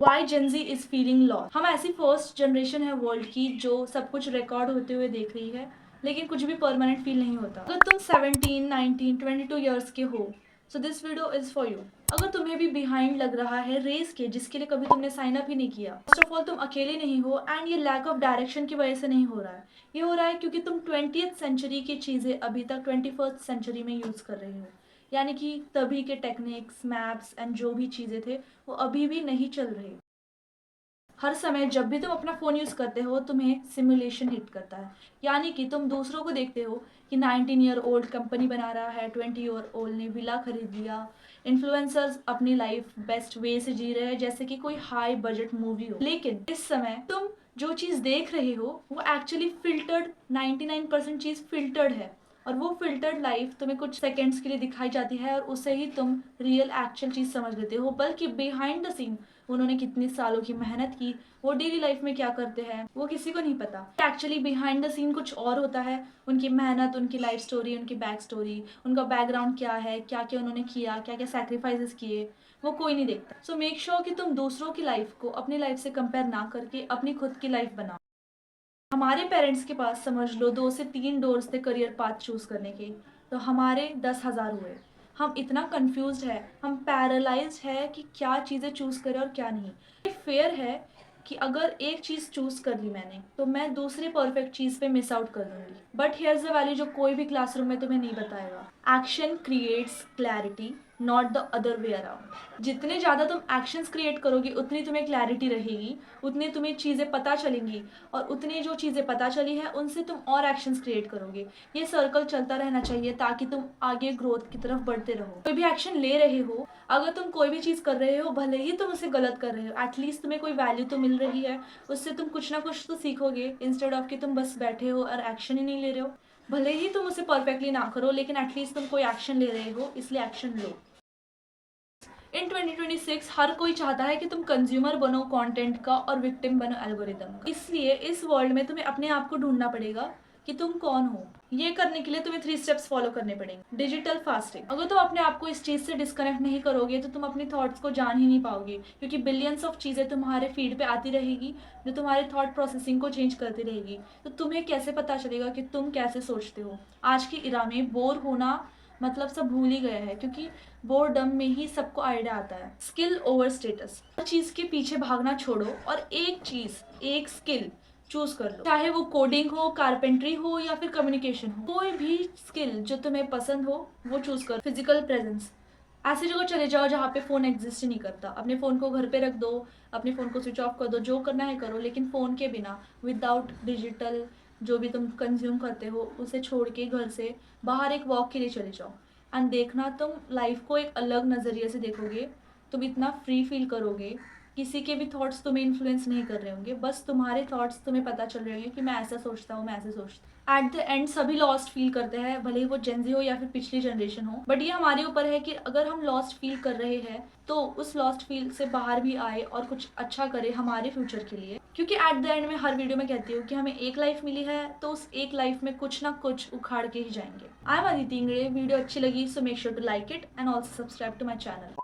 Y Gen Z is feeling lost. हम ऐसी first generation है वर्ल्ड की जो सब कुछ रिकॉर्ड होते हुए देख रही है, लेकिन कुछ भी परमानेंट फील नहीं होता। अगर तुम 17, 19, 22 ईयर्स के हो, so this video is for you. अगर तुम्हें भी बिहाइंड लग रहा है रेस के जिसके लिए कभी तुमने साइन अप ही नहीं किया, फर्स्ट ऑफ ऑल तुम अकेले नहीं हो, एंड ये लैक ऑफ डायरेक्शन की वजह से नहीं हो रहा है। ये हो रहा है क्योंकि तुम 20th सेंचुरी की चीजें अभी तक 21st सेंचुरी में यूज कर रहे हो। यानी कि तभी के टेक्निक्स, मैप्स एंड जो भी चीजें थे वो अभी भी नहीं चल रहे। हर समय जब भी तुम अपना फ़ोन यूज़ करते हो तुम्हें सिमुलेशन हिट करता है। यानी कि तुम दूसरों को देखते हो कि 19 ईयर ओल्ड कंपनी बना रहा है, 20 ईयर ओल्ड ने विला खरीद लिया, इन्फ्लुएंसर्स अपनी लाइफ बेस्ट वे से जी रहे हैं जैसे कि कोई हाई बजट मूवी हो। लेकिन इस समय तुम जो चीज़ देख रहे हो वो एक्चुअली फिल्टर्ड, 99% चीज़ फिल्टर्ड है। और वो फिल्टर्ड लाइफ तुम्हें कुछ सेकेंड्स के लिए दिखाई जाती है और उससे ही तुम रियल एक्चुअल चीज़ समझ लेते हो। बल्कि बिहाइंड द सीन उन्होंने कितने सालों की मेहनत की, वो डेली लाइफ में क्या करते हैं वो किसी को नहीं पता। एक्चुअली बिहाइंड द सीन कुछ और होता है। उनकी मेहनत, उनकी लाइफ स्टोरी, उनकी बैक स्टोरी, उनका बैकग्राउंड क्या है, क्या क्या उन्होंने किया, क्या क्या सेक्रीफाइसेस किए, वो कोई नहीं देखता। सो मेक श्योर कि तुम दूसरों की लाइफ को अपनी लाइफ से कंपेयर ना करके अपनी खुद की लाइफ बनाओ। हमारे पेरेंट्स के पास समझ लो 2 से 3 डोर्स थे करियर पाथ चूज करने के, तो हमारे 10,000 हुए। हम इतना कंफ्यूज्ड है, हम पैरालाइज्ड है कि क्या चीज़ें चूज करें और क्या नहीं। ये फेयर है कि अगर एक चीज़ चूज कर ली मैंने तो मैं दूसरे परफेक्ट चीज़ पे मिस आउट कर दूंगी। बट हियर्स द वैल्यू जो कोई भी क्लासरूम में तुम्हें नहीं बताएगा। Action creates clarity, not the other way around. जितने ज़्यादा तुम एक्शंस क्रिएट करोगे उतनी तुम्हें क्लैरिटी रहेगी, उतनी तुम्हें चीज़ें पता चलेंगी, और उतनी जो चीज़ें पता चली है उनसे तुम और एक्शंस क्रिएट करोगे। ये सर्कल चलता रहना चाहिए ताकि तुम आगे ग्रोथ की तरफ बढ़ते रहो। कोई भी एक्शन ले रहे हो, अगर तुम कोई भी चीज़ कर रहे हो, भले ही तुम उसे गलत कर रहे हो, एटलीस्ट तुम्हें कोई वैल्यू तो मिल रही है, उससे तुम कुछ ना कुछ तो सीखोगे, इंस्टेड ऑफ कि तुम बस बैठे हो और एक्शन ही नहीं ले रहे हो। भले ही तुम उसे परफेक्टली ना करो, लेकिन एटलीस्ट तुम कोई एक्शन ले रहे हो, इसलिए एक्शन लो। इन 2026 हर कोई चाहता है कि तुम कंज्यूमर बनो कंटेंट का और विक्टिम बनो एल्गोरिदम का। इसलिए इस वर्ल्ड में तुम्हें अपने आप को ढूंढना पड़ेगा कि तुम कौन हो। ये करने के लिए तुम्हें 3 स्टेप्स फॉलो करने पड़ेंगे। Digital fasting. अगर तुम अपने आप को इस चीज़ से डिस्कनेक्ट नहीं करोगे तो तुम अपने थॉट्स को जान ही नहीं पाओगे, क्योंकि बिलियंस ऑफ चीज़ें तुम्हारे फीड पे आती रहेगी जो तुम्हारे थॉट प्रोसेसिंग को चेंज करती रहेगी। तो तुम्हें कैसे पता चलेगा कि तुम कैसे सोचते हो। आज की इरा में बोर होना मतलब सब भूल ही गया है, क्योंकि बोर्डम में ही सबको आइडिया आता है। Skill over status. हर चीज़ के पीछे भागना छोड़ो और एक चीज़, एक स्किल चूज कर लो। चाहे वो कोडिंग हो, कारपेंट्री हो या फिर कम्युनिकेशन हो, कोई भी स्किल जो तुम्हें पसंद हो वो चूज करो। Physical presence. ऐसी जगह चले जाओ जहाँ पे फ़ोन एग्जिस्ट ही नहीं करता। अपने फ़ोन को घर पे रख दो, अपने फ़ोन को स्विच ऑफ कर दो, जो करना है करो, लेकिन फ़ोन के बिना, विदाउट डिजिटल जो भी तुम कंज्यूम करते हो उसे छोड़ के घर से बाहर एक वॉक के लिए चले जाओ। एंड देखना तुम लाइफ को एक अलग नज़रिए से देखोगे। तुम इतना फ्री फील करोगे, किसी के भी थॉट्स तुम्हें इन्फ्लुएंस नहीं कर रहे होंगे, बस तुम्हारे थॉट्स तुम्हें पता चल रहे होंगे कि मैं ऐसा सोचता हूँ, मैं ऐसे सोचता हूँ। एट द एंड सभी लॉस्ट फील करते हैं, भले ही वो जेंजी हो या फिर पिछली जनरेशन हो। बट ये हमारे ऊपर है कि अगर हम लॉस्ट फील कर रहे हैं तो उस लॉस्ट फील से बाहर भी आए और कुछ अच्छा करे हमारे फ्यूचर के लिए। क्योंकि एट द एंड में हर वीडियो में कहती हूँ कि हमें एक लाइफ मिली है, तो उस एक लाइफ में कुछ ना कुछ उखाड़ के ही जाएंगे। I am Aditi Ingde. Video अच्छी लगी so make sure to like it and also subscribe to my channel.